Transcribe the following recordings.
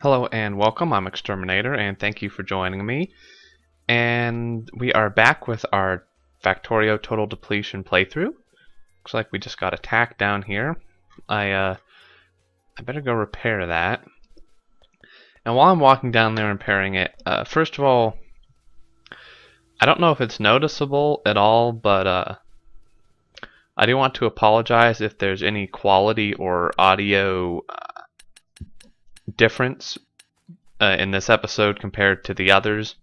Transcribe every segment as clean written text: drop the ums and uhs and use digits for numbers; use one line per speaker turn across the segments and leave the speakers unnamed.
Hello and welcome, I'm Exterminator and thank you for joining me. And we are back with our Factorio Total Depletion playthrough. Looks like we just got attacked down here. I better go repair that. And while I'm walking down there and repairing it, first of all, I don't know if it's noticeable at all, but I do want to apologize if there's any quality or audio difference in this episode compared to the others.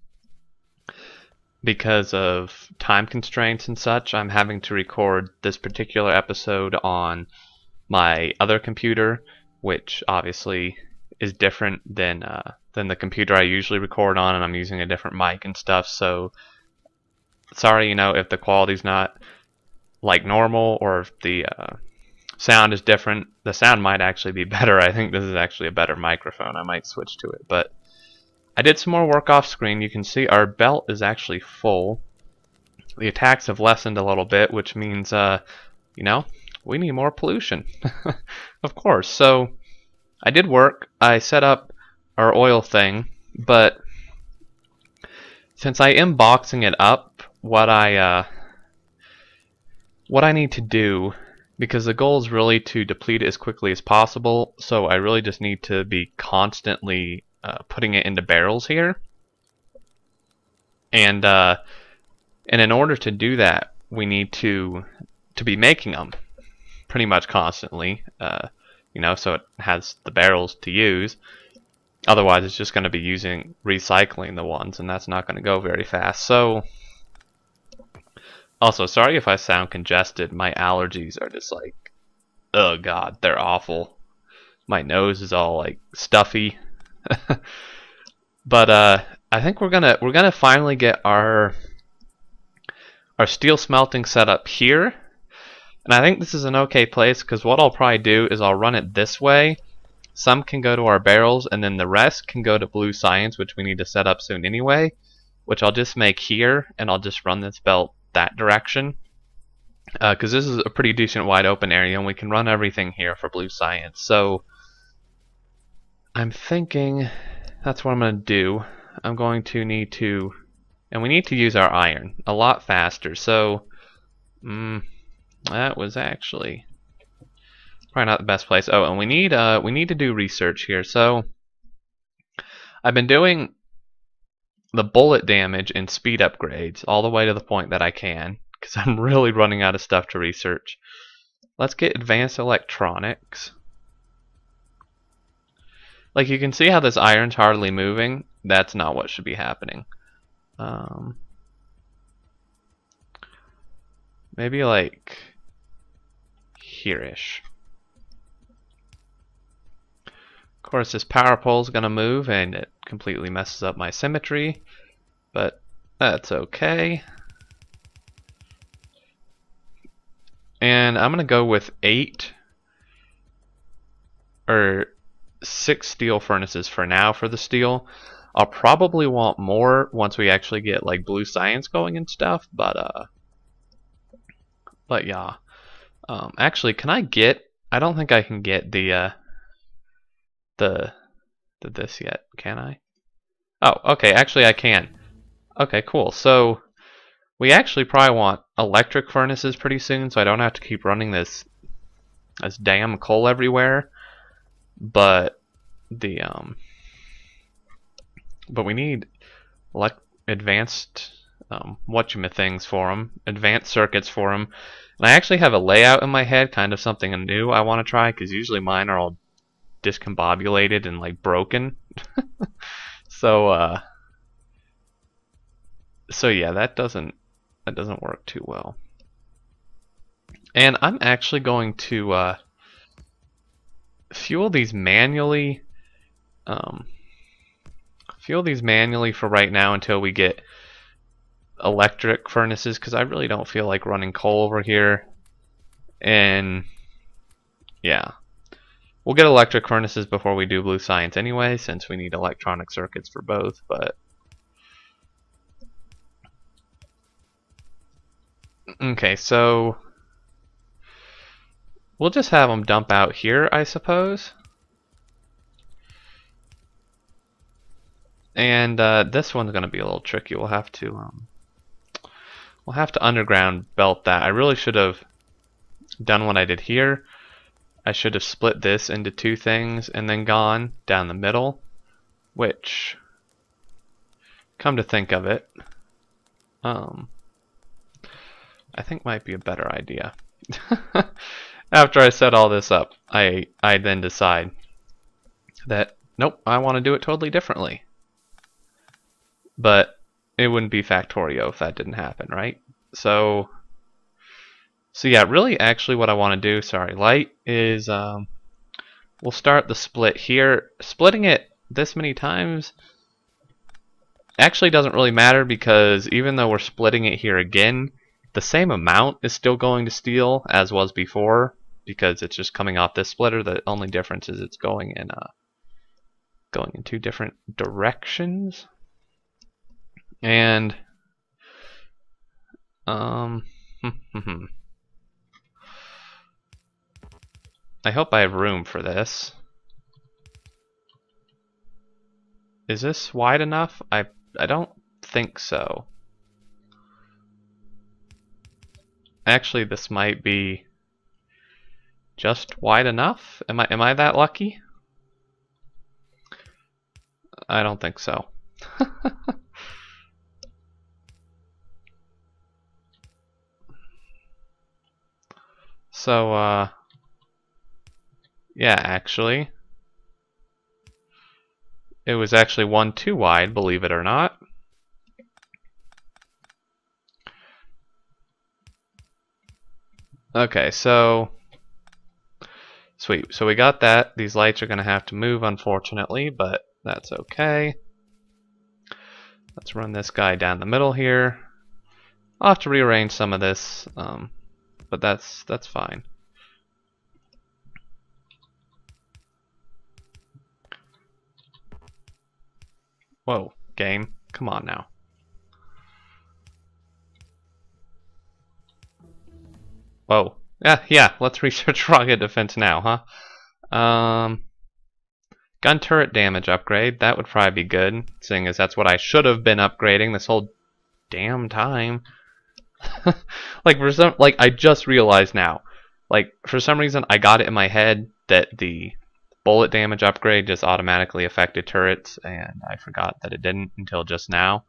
Because of time constraints and such, I'm having to record this particular episode on my other computer, which obviously is different than the computer I usually record on, and I'm using a different mic and stuff. So sorry, if the quality's not like normal or if the sound is different. The sound might actually be better. I think this is actually a better microphone. I might switch to it, but I did some more work off screen. You can see our belt is actually full. The attacks have lessened a little bit, which means, we need more pollution. Of course. So I did work. I set up our oil thing, but since I am boxing it up, what I need to do, because the goal is really to deplete it as quickly as possible, so I really just need to be constantly putting it into barrels here, and in order to do that, we need to be making them pretty much constantly, so it has the barrels to use. Otherwise, it's just going to be recycling the ones, and that's not going to go very fast. So, also, sorry if I sound congested. My allergies are just like, oh god, they're awful. My nose is all like stuffy. But I think we're gonna finally get our steel smelting set up here, and I think this is an okay place because what I'll probably do is I'll run it this way. Some can go to our barrels, and then the rest can go to blue science, which we need to set up soon anyway. Which I'll just make here, and I'll just run this belt that direction because this is a pretty decent wide open area, and we can run everything here for blue science. So I'm thinking that's what I'm going to do. I'm going to need to, and we need to use our iron a lot faster. So that was actually probably not the best place. Oh, and we need to do research here. So I've been doing the bullet damage and speed upgrades all the way to the point that I can, because I'm really running out of stuff to research. Let's get advanced electronics. Like, you can see how this iron's hardly moving. That's not what should be happening. Maybe like here-ish. Of course, this power pole's gonna move and it completely messes up my symmetry, but that's okay. And I'm gonna go with 8 or 6 steel furnaces for now for the steel. I'll probably want more once we actually get like blue science going and stuff, but yeah. Actually, can I get, I don't think I can get the this yet, can I? Oh, okay, actually I can. Okay, cool. So we actually probably want electric furnaces pretty soon, so I don't have to keep running this damn coal everywhere. But but we need advanced whatchamithings for them, advanced circuits for them. And I actually have a layout in my head, kind of something new I want to try, because usually mine are all discombobulated and like broken. So yeah, that doesn't work too well. And I'm actually going to fuel these manually. Fuel these manually for right now until we get electric furnaces, because I really don't feel like running coal over here. And yeah, we'll get electric furnaces before we do blue science anyway, since we need electronic circuits for both. But okay, so we'll just have them dump out here, I suppose. And this one's going to be a little tricky. We'll have to underground belt that. I really should have done what I did here. I should have split this into two things and then gone down the middle, which, come to think of it, I think might be a better idea. After I set all this up, I then decide that nope, I want to do it totally differently. But it wouldn't be Factorio if that didn't happen, right? So yeah, really actually what I want to do, sorry, light is we'll start the split here. Splitting it this many times actually doesn't really matter, because even though we're splitting it here again, the same amount is still going to steel as was before, because it's just coming off this splitter. The only difference is it's going in two different directions. And I hope I have room for this. Is this wide enough? I don't think so. Actually, this might be just wide enough. Am I that lucky? I don't think so. So yeah, actually it was actually one too wide, believe it or not. Okay, so sweet. So we got that. These lights are going to have to move, unfortunately, but that's okay. Let's run this guy down the middle here. I'll have to rearrange some of this, but that's fine. Whoa, game, come on now. Whoa, yeah. Let's research rocket defense now, huh? Gun turret damage upgrade. That would probably be good, seeing as that's what I should have been upgrading this whole damn time. Like I just realized now. Like for some reason I got it in my head that the bullet damage upgrade just automatically affected turrets, and I forgot that it didn't until just now.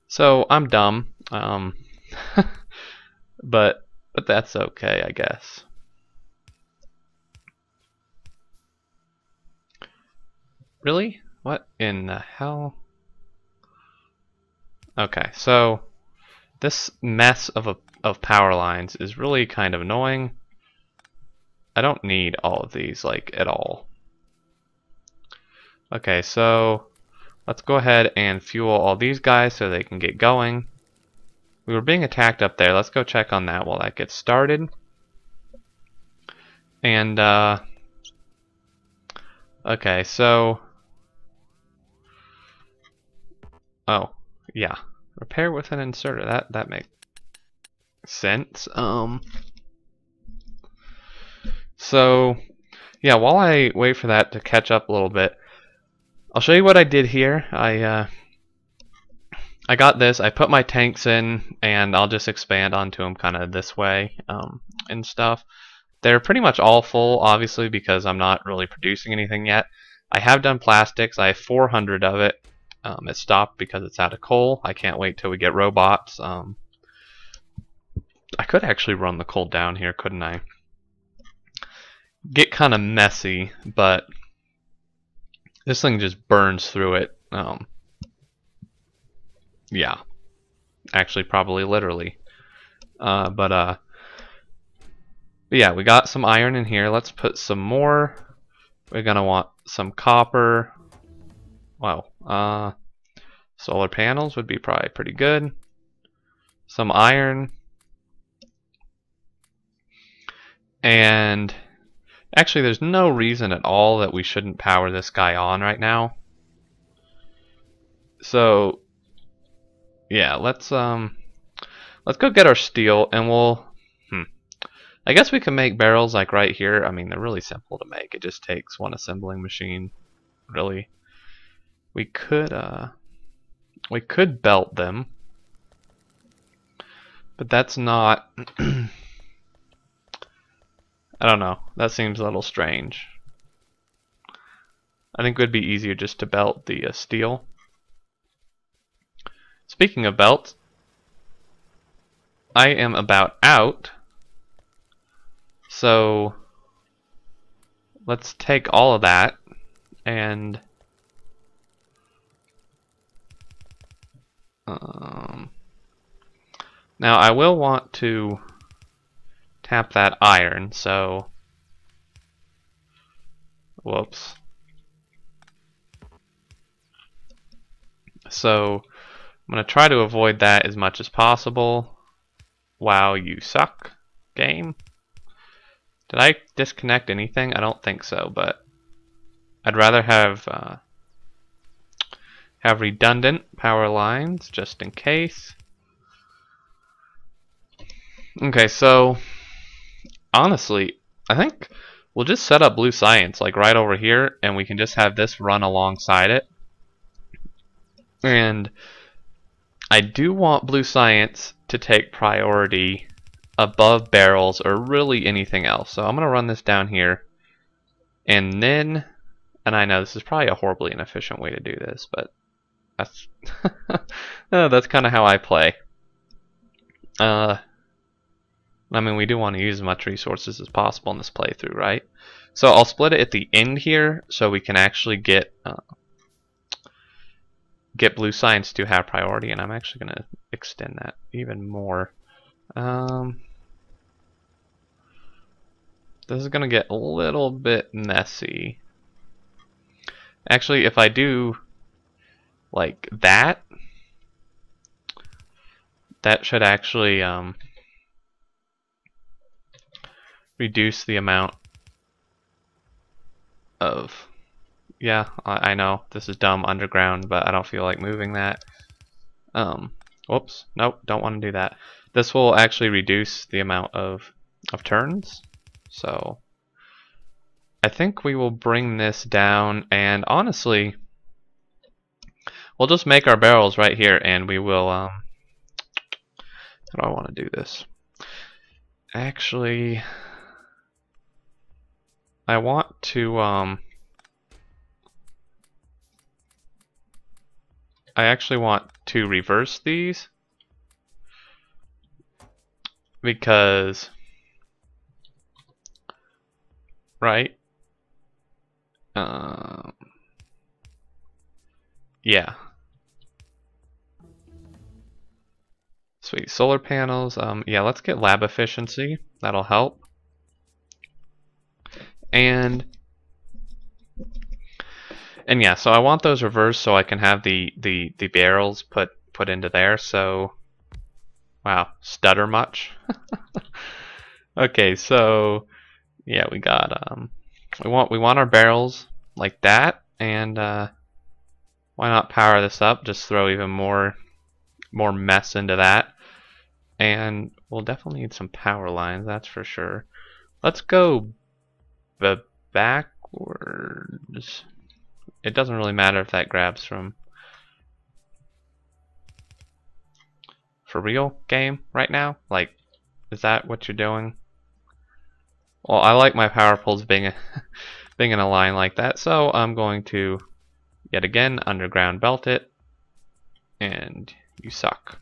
So I'm dumb. But that's okay, I guess. Really? What in the hell? Okay, so this mess of power lines is really kind of annoying. I don't need all of these, like, at all. Okay, so let's go ahead and fuel all these guys so they can get going. We were being attacked up there. Let's go check on that while that gets started. And okay, so oh yeah, repair with an inserter. That makes sense. So yeah, while I wait for that to catch up a little bit, I'll show you what I did here. I got this. I put my tanks in, and I'll just expand onto them kind of this way and stuff. They're pretty much all full, obviously, because I'm not really producing anything yet. I have done plastics. I have 400 of it. It stopped because it's out of coal. I can't wait till we get robots. I could actually run the coal down here, couldn't I? Get kind of messy, but this thing just burns through it. Yeah, actually, probably literally. But yeah, we got some iron in here. Let's put some more. We're gonna want some copper. Wow. Solar panels would be probably pretty good. Some iron. And actually, there's no reason at all that we shouldn't power this guy on right now. So yeah, let's go get our steel, and we'll I guess we can make barrels like right here. I mean, they're really simple to make. It just takes one assembling machine, really. we could belt them, but that's not. I don't know. That seems a little strange. I think it would be easier just to belt the steel. Speaking of belts, I am about out. So let's take all of that and now I will want to tap that iron, so whoops. So I'm going to try to avoid that as much as possible. Wow, you suck, game. Did I disconnect anything? I don't think so, but I'd rather have redundant power lines just in case. Okay, so honestly, I think we'll just set up blue science like right over here, and we can just have this run alongside it. And I do want blue science to take priority above barrels or really anything else. So I'm going to run this down here, and then, and I know this is probably a horribly inefficient way to do this, but that's that's kind of how I play. I mean, we do want to use as much resources as possible in this playthrough, right? So I'll split it at the end here so we can actually get blue science to have priority, and I'm actually going to extend that even more. This is going to get a little bit messy. Actually, if I do like that, that should actually reduce the amount of, yeah, I know this is dumb underground, but I don't feel like moving that. Whoops, nope, don't want to do that. This will actually reduce the amount of turns, so I think we will bring this down, and honestly we'll just make our barrels right here, and we will how do I want to do this? Actually, I want to I actually want to reverse these because, right? Yeah. Sweet. Solar panels. Yeah, let's get lab efficiency. That'll help. And yeah, so I want those reversed so I can have the barrels put into there. So, wow, stutter much. Okay, so yeah, we got we want our barrels like that, and why not power this up? Just throw even more mess into that, and we'll definitely need some power lines, that's for sure. Let's go backwards. It doesn't really matter if that grabs from for real game right now. Like, is that what you're doing? Well, I like my power poles being being in a line like that, so I'm going to yet again underground belt it, and you suck.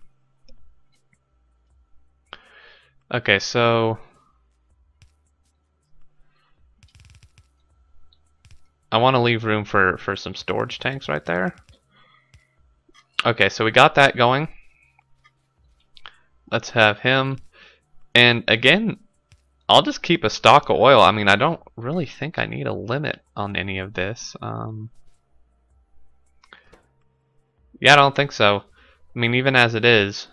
Okay, so I want to leave room for some storage tanks right there. Okay, so we got that going. Let's have him, and again, I'll just keep a stock of oil. I mean, I don't really think I need a limit on any of this. Yeah, I don't think so. I mean, even as it is,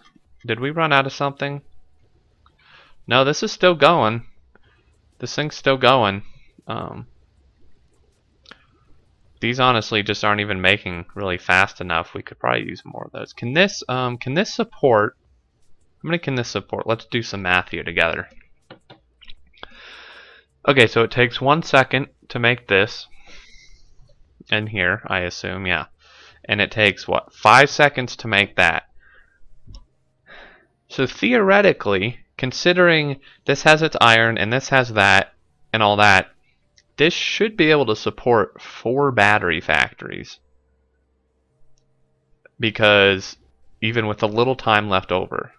did we run out of something? No, this is still going. This thing's still going. These honestly just aren't even making really fast enough. We could probably use more of those. Can this support? How many can this support? Let's do some math here together. Okay, so it takes 1 second to make this. And here, I assume, yeah. and it takes, what, 5 seconds to make that. So theoretically, considering this has its iron and this has that and all that, this should be able to support 4 battery factories. Because even with a little time left over.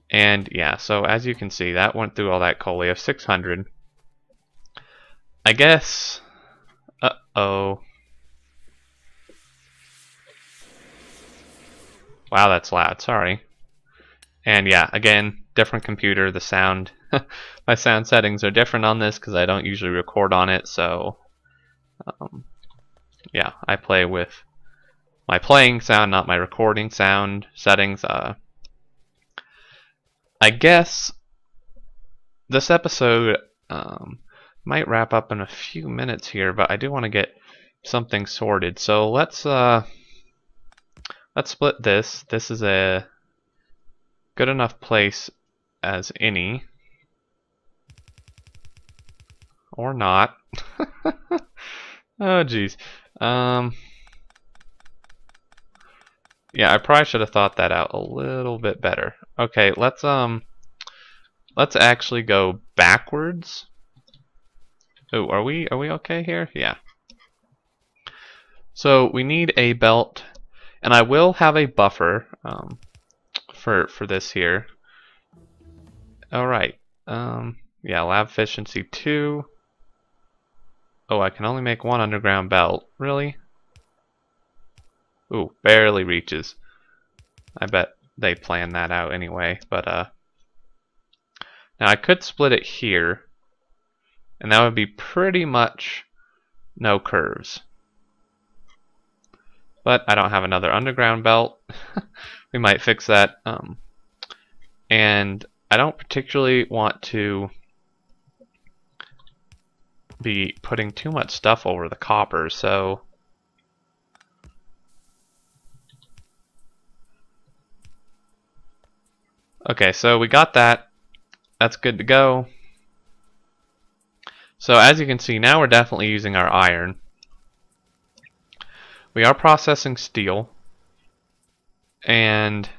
And yeah, so as you can see, that went through all that coal. We have 600. I guess... Uh-oh. Wow, that's loud. Sorry. And yeah, again, different computer. The sound... my sound settings are different on this because I don't usually record on it. So, yeah, I play with my playing sound, not my recording sound settings. I guess this episode might wrap up in a few minutes here, but I do want to get something sorted. So let's split this. This is a good enough place as any, or not. Oh geez. Yeah, I probably should have thought that out a little bit better. Okay, let's actually go backwards. Oh, are we okay here? Yeah. So we need a belt, and I will have a buffer for this here. All right. Yeah, lab efficiency 2. Oh, I can only make 1 underground belt. Really? Ooh, barely reaches. I bet they planned that out anyway, but now I could split it here, and that would be pretty much no curves. But I don't have another underground belt. We might fix that. And I don't particularly want to be putting too much stuff over the copper, so okay, so we got that. That's good to go. So as you can see, now we're definitely using our iron. We are processing steel. And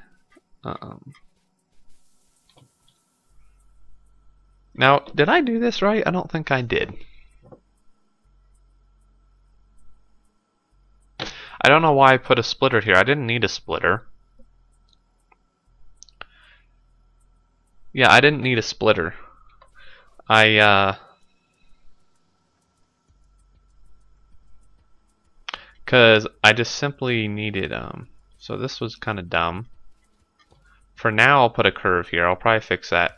now, did I do this right? I don't think I did. I don't know why I put a splitter here. I didn't need a splitter. Yeah, I didn't need a splitter. Because I just simply needed, so this was kind of dumb. For now, I'll put a curve here. I'll probably fix that.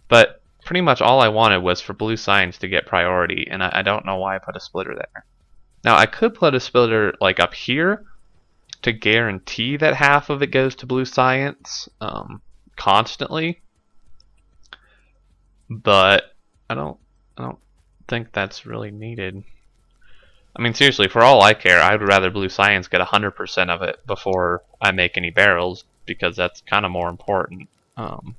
But pretty much all I wanted was for blue science to get priority, and I don't know why I put a splitter there. Now, I could put a splitter like up here to guarantee that half of it goes to blue science constantly. But I don't think that's really needed. I mean, seriously, for all I care, I'd rather blue science get 100% of it before I make any barrels, because that's kind of more important. And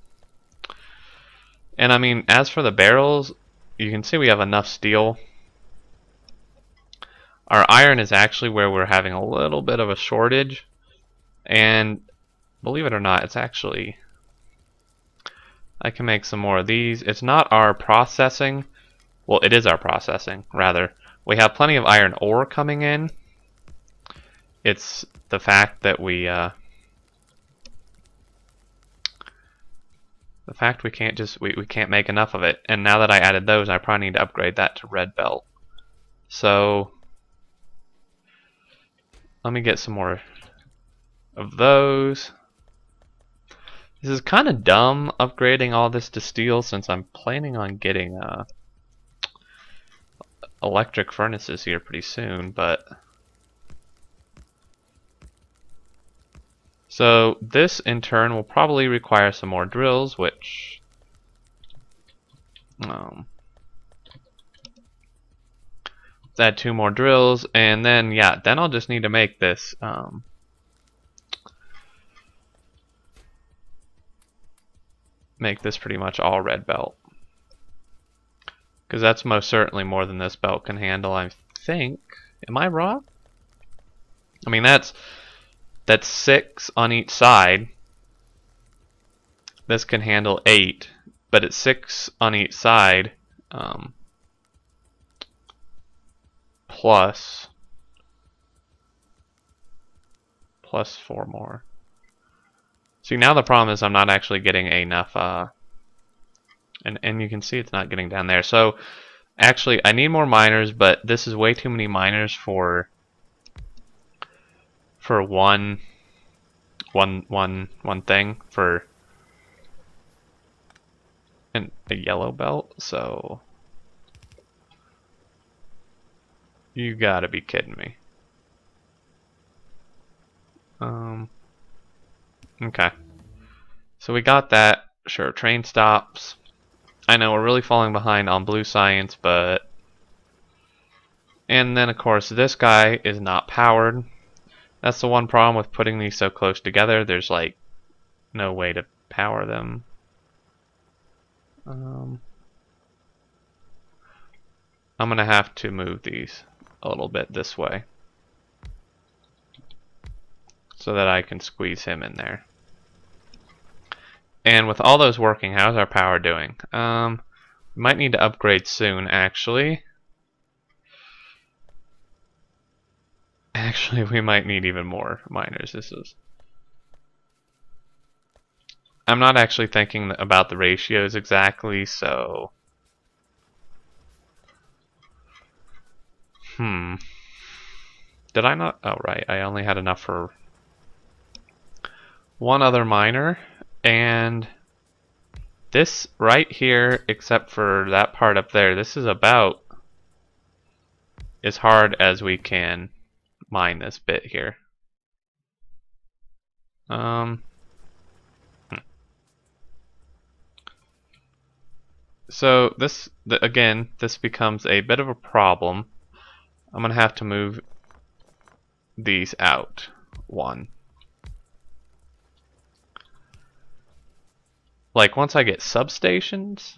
I mean, as for the barrels, you can see we have enough steel. Our iron is actually where we're having a little bit of a shortage, and believe it or not, it's actually, I can make some more of these. It's not our processing. Well, it is our processing, rather. We have plenty of iron ore coming in. It's the fact that we can't make enough of it. And now that I added those, I probably need to upgrade that to red belt. So let me get some more of those. This is kind of dumb upgrading all this to steel, since I'm planning on getting electric furnaces here pretty soon, but so this in turn will probably require some more drills, which let's add 2 more drills, and then yeah, then I'll just need to make this pretty much all red belt, because that's most certainly more than this belt can handle, I think. Am I wrong? I mean, that's 6 on each side. This can handle 8, but it's 6 on each side, plus 4 more. See, now the problem is I'm not actually getting enough, and you can see it's not getting down there. So actually, I need more miners, but this is way too many miners for one thing for a yellow belt. So you gotta be kidding me. Okay. So we got that. Sure, train stops. I know we're really falling behind on blue science, but... And then, of course, this guy is not powered. That's the one problem with putting these so close together. There's, like, no way to power them. I'm gonna have to move these a little bit this way so that I can squeeze him in there. And with all those working, how's our power doing? We might need to upgrade soon, actually. Actually, we might need even more miners. I'm not actually thinking about the ratios exactly, so... Did I not? Oh, right. I only had enough for one other miner. And this right here, except for that part up there, this is about as hard as we can mine this bit here. So again, this becomes a bit of a problem. I'm gonna have to move these out one. Like once I get substations,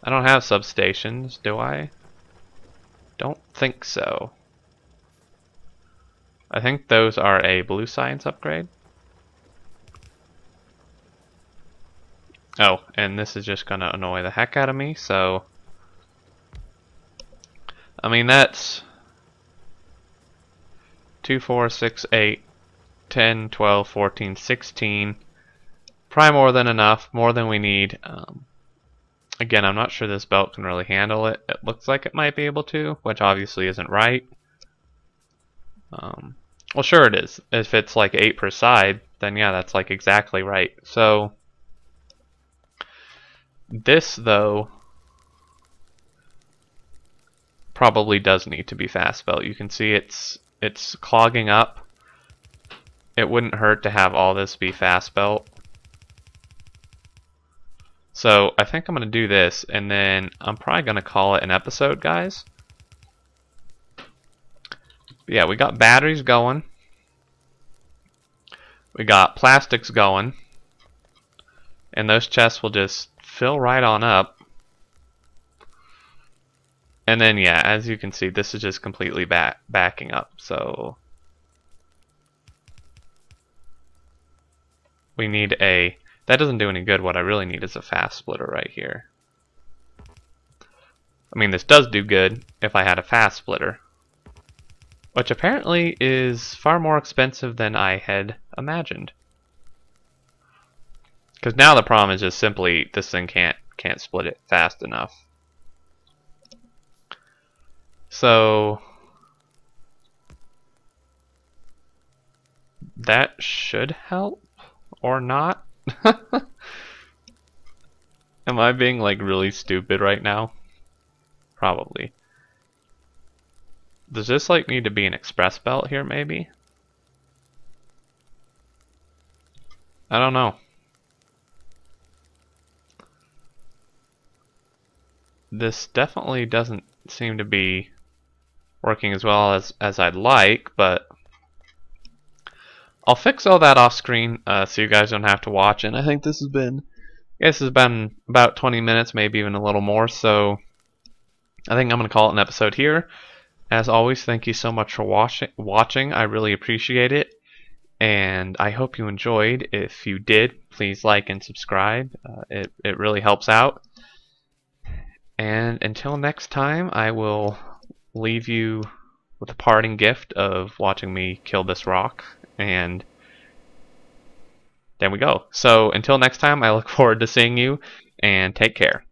I don't have substations, do I? Don't think so. I think those are a blue science upgrade. Oh, and this is just gonna annoy the heck out of me, so... I mean, that's 2, 4, 6, 8, 10, 12, 14, 16. Probably more than enough, more than we need. Again, I'm not sure this belt can really handle it. It looks like it might be able to, which obviously isn't right. Well, sure it is. If it's like 8 per side, then yeah, that's like exactly right. So, this, though, probably does need to be fast belt. You can see it's clogging up. It wouldn't hurt to have all this be fast belt. So I think I'm going to do this, and then I'm probably going to call it an episode, guys. But yeah, we got batteries going. We got plastics going. And those chests will just fill right on up. And then, yeah, as you can see, this is just completely backing up. So we need a... That doesn't do any good. What I really need is a fast splitter right here. I mean, this does do good if I had a fast splitter, which apparently is far more expensive than I had imagined. Because now the problem is just simply this thing can't split it fast enough. So that should help, or not. Am I being like really stupid right now? Probably. Does this like need to be an express belt here maybe? I don't know. This definitely doesn't seem to be working as well as I'd like, but I'll fix all that off screen so you guys don't have to watch. And I think this has been about 20 minutes, maybe even a little more. So I think I'm going to call it an episode here. As always, thank you so much for watching. I really appreciate it. And I hope you enjoyed. If you did, please like and subscribe. It really helps out. And until next time, I will leave you with a parting gift of watching me kill this rock. And there we go. So until next time, I look forward to seeing you, and take care.